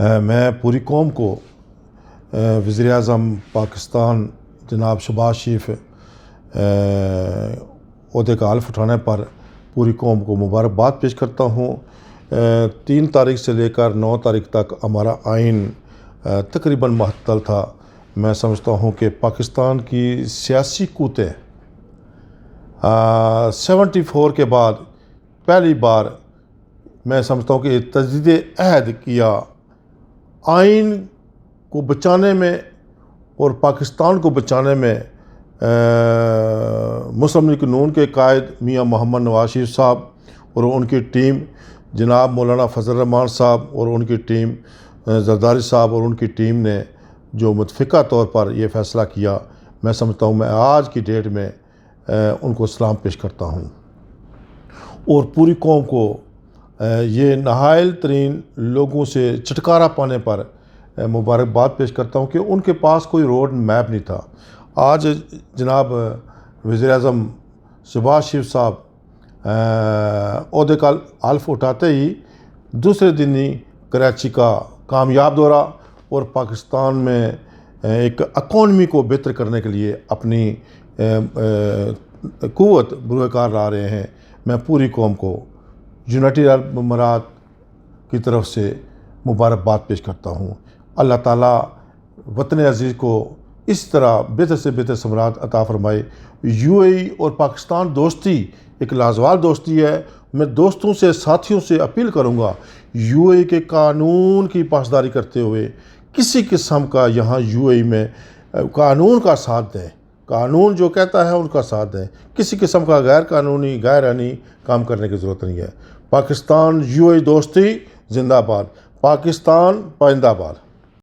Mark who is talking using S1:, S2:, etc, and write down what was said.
S1: मैं पूरी कौम को वज़ीर आज़म पाकिस्तान जनाब शहबाज शरीफ ओहदे का हल्फ उठाने पर पूरी कौम को मुबारकबाद पेश करता हूँ। 3 तारीख से लेकर 9 तारीख तक हमारा आइन तकरीबन मुअत्तल था। मैं समझता हूँ कि पाकिस्तान की सियासी क़ुव्वतें 74 के बाद पहली बार मैं समझता हूँ कि तजदीद अहद किया आइन को बचाने में और पाकिस्तान को बचाने में। मुस्लिम लीग नून के कायद मियाँ मोहम्मद नवाज शरीफ साहब और उनकी टीम, जनाब मौलाना फजल रहमान साहब और उनकी टीम, जरदारी साहब और उनकी टीम ने जो मुतफ़िक़ा तौर पर यह फ़ैसला किया, मैं समझता हूँ मैं आज की डेट में उनको सलाम पेश करता हूँ और पूरी कौम को ये नाहायल तरीन लोगों से छुटकारा पाने पर मुबारकबाद पेश करता हूँ कि उनके पास कोई रोड मैप नहीं था। आज जनाब वज़ीर आज़म शहबाज शरीफ साहब ओहदे का हल्फ उठाते ही दूसरे दिन ही कराची का कामयाब दौरा और पाकिस्तान में एक इकॉनमी को बेहतर करने के लिए अपनी क़ुव्वत बुरकार ला रहे हैं। मैं पूरी कौम को यूनाइटेड अरब अमीरात की तरफ से मुबारकबाद पेश करता हूँ। अल्लाह ताला वतन अज़ीज़ को इस तरह बेहतर से बेहतर समरात अता फ़रमाए। यूएई और पाकिस्तान दोस्ती एक लाजवाब दोस्ती है। मैं दोस्तों से, साथियों से अपील करूँगा, यूएई के कानून की पासदारी करते हुए किसी किस्म का यहाँ यूएई में कानून का साथ दें, कानून जो कहता है उनका साथ दें। किसी किस्म का गैर कानूनी, गैर आईनी काम करने की ज़रूरत नहीं है। पाकिस्तान यूएई दोस्ती जिंदाबाद, पाकिस्तान पाइंदाबाद।